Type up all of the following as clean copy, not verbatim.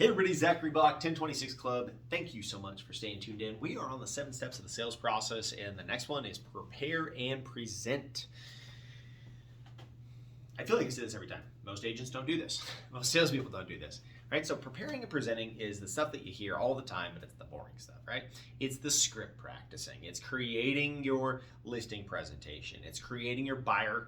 Hey everybody, Zachary Bach, 1026 Club. Thank you so much for staying tuned in. We are on the 7 steps of the sales process, and the next one is prepare and present. I feel like I say this every time. Most agents don't do this. Most salespeople don't do this, right? So preparing and presenting is the stuff that you hear all the time, but it's the boring stuff, right? It's the script practicing. It's creating your listing presentation. It's creating your buyer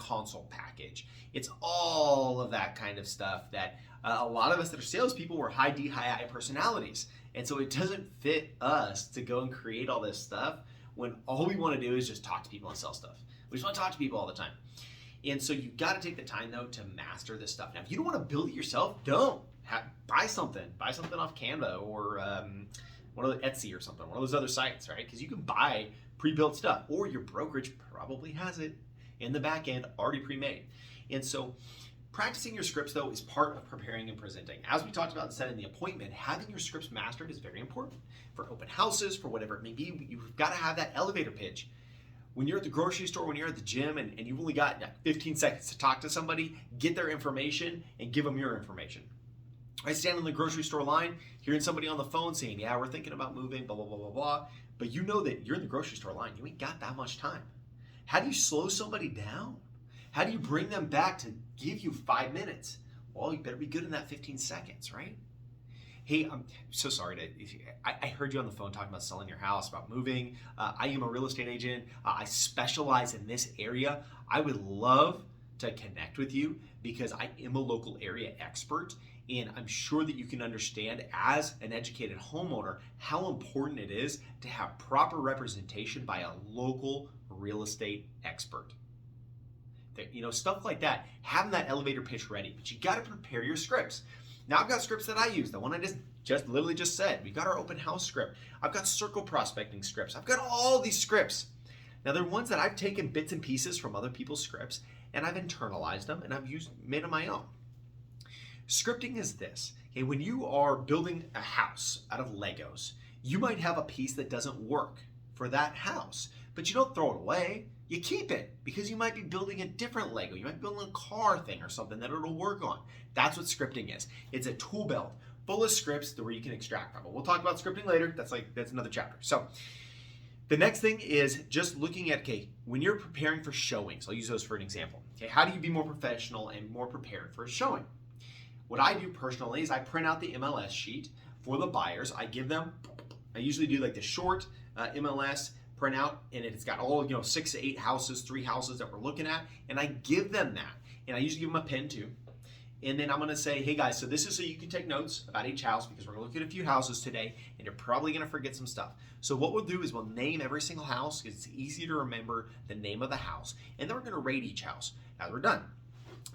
consult package. It's all of that kind of stuff that a lot of us that are salespeople, we're high D, high I personalities. And so it doesn't fit us to go and create all this stuff when all we want to do is just talk to people and sell stuff. We just want to talk to people all the time. And so you've got to take the time, though, to master this stuff. Now, if you don't want to build it yourself, don't. Buy something. Buy something off Canva or one of the Etsy or something, one of those other sites, right? Because you can buy pre-built stuff, or your brokerage probably has it in the back end already pre-made. And so practicing your scripts, though, is part of preparing and presenting. As we talked about in setting the appointment, having your scripts mastered is very important. For open houses, for whatever it may be, you've got to have that elevator pitch. When you're at the grocery store, when you're at the gym, and you've only got 15 seconds to talk to somebody, get their information and give them your information. I stand in the grocery store line, hearing somebody on the phone saying, yeah, we're thinking about moving, blah, blah, blah, blah, blah. But you know that you're in the grocery store line. You ain't got that much time. How do you slow somebody down? How do you bring them back to give you 5 minutes? Well, you better be good in that 15 seconds, right? Hey, I'm so sorry I heard you on the phone talking about selling your house, about moving. I am a real estate agent. I specialize in this area. I would love to connect with you because I am a local area expert, and I'm sure that you can understand as an educated homeowner how important it is to have proper representation by a local real estate expert. Stuff like that, having that elevator pitch ready, but you got to prepare your scripts. Now I've got scripts that I use. The one I just literally said. We've got our open house script. I've got circle prospecting scripts. I've got all these scripts. Now they're ones that I've taken bits and pieces from other people's scripts, and I've internalized them, and I've made them my own. Scripting is this. Okay, when you are building a house out of Legos, you might have a piece that doesn't work for that house, but you don't throw it away. You keep it because you might be building a different Lego. You might be building a car thing or something that it'll work on. That's what scripting is. It's a tool belt full of scripts where you can extract from. But we'll talk about scripting later. That's another chapter. So the next thing is just looking at, when you're preparing for showings, I'll use those for an example. Okay, how do you be more professional and more prepared for a showing? What I do personally is I print out the MLS sheet for the buyers. I usually do like the short MLS printout, and it's got all 6 to 8 houses, 3 houses that we're looking at, and I give them that, and I usually give them a pen too. And then I'm going to say, hey guys, so this is so you can take notes about each house because we're going to look at a few houses today, and you're probably going to forget some stuff. So what we'll do is we'll name every single house because it's easy to remember the name of the house, and then we're going to rate each house as we're done.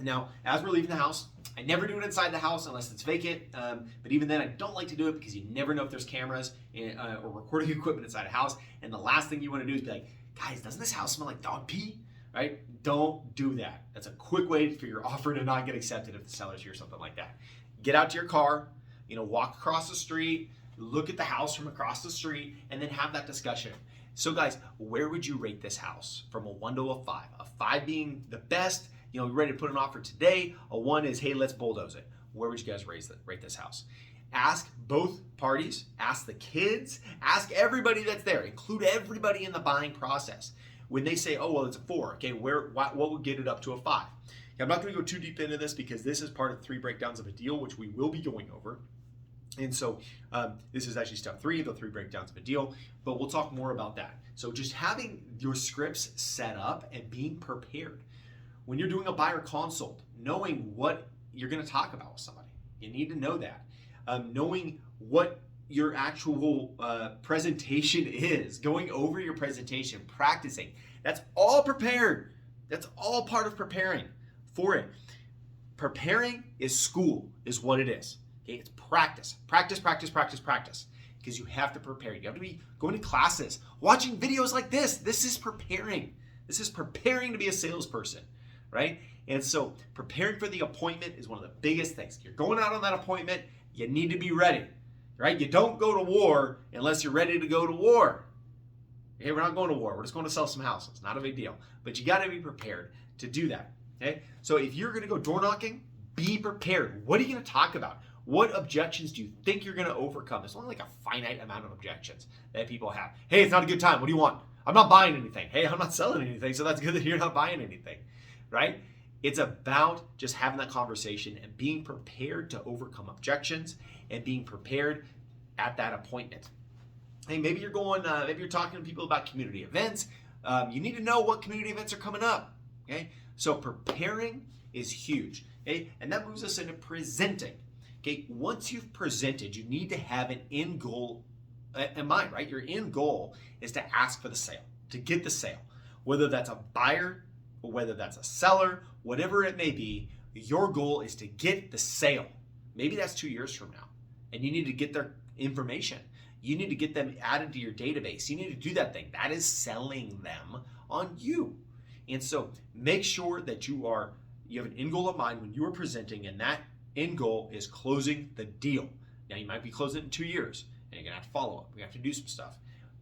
Now, as we're leaving the house, I never do it inside the house unless it's vacant, but even then I don't like to do it because you never know if there's cameras or recording equipment inside a house, and the last thing you want to do is be like, guys, doesn't this house smell like dog pee? Right? Don't do that. That's a quick way for your offer to not get accepted if the sellers hear something like that. Get out to your car, walk across the street, look at the house from across the street, and then have that discussion. So guys, where would you rate this house from a 1 to a 5? A 5 being the best, you're ready to put an offer today. A 1 is, hey, let's bulldoze it. Where would you guys rate this house? Ask both parties, ask the kids, ask everybody that's there. Include everybody in the buying process. When they say, oh, well, it's a 4, okay, what would get it up to a 5? I'm not going to go too deep into this because this is part of 3 breakdowns of a deal, which we will be going over. And so this is actually step 3, the 3 breakdowns of a deal, but we'll talk more about that. So just having your scripts set up and being prepared. When you're doing a buyer consult, knowing what you're going to talk about with somebody, you need to know that. Knowing what your actual presentation is, going over your presentation, practicing. That's all prepared. That's all part of preparing for it. Preparing is school, is what it is. Okay, it's practice, practice, practice, practice, practice. Because you have to prepare. You have to be going to classes, watching videos like this. This is preparing. This is preparing to be a salesperson, right? And so preparing for the appointment is one of the biggest things. You're going out on that appointment, you need to be ready. Right? You don't go to war unless you're ready to go to war. Okay, we're not going to war. We're just going to sell some houses. Not a big deal. But you got to be prepared to do that. Okay? So if you're going to go door knocking, be prepared. What are you going to talk about? What objections do you think you're going to overcome? There's only like a finite amount of objections that people have. Hey, it's not a good time. What do you want? I'm not buying anything. Hey, I'm not selling anything, so that's good that you're not buying anything, right? It's about just having that conversation and being prepared to overcome objections and being prepared at that appointment. Hey, maybe you're talking to people about community events. You need to know what community events are coming up, okay? So preparing is huge, okay? And that moves us into presenting. Okay, once you've presented, you need to have an end goal in mind, right? Your end goal is to ask for the sale, to get the sale. Whether that's a buyer or whether that's a seller, whatever it may be, your goal is to get the sale. Maybe that's 2 years from now, and you need to get their information. You need to get them added to your database. You need to do that thing. That is selling them on you. And so make sure that you have an end goal in mind when you are presenting, and that end goal is closing the deal. Now, you might be closing it in 2 years, and you're going to have to follow up. We have to do some stuff,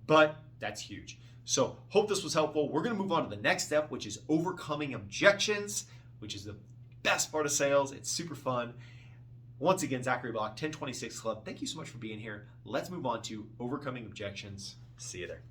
but that's huge. So hope this was helpful. We're going to move on to the next step, which is overcoming objections, which is the best part of sales. It's super fun. Once again, Zachary Block, 1026 Club. Thank you so much for being here. Let's move on to overcoming objections. See you there.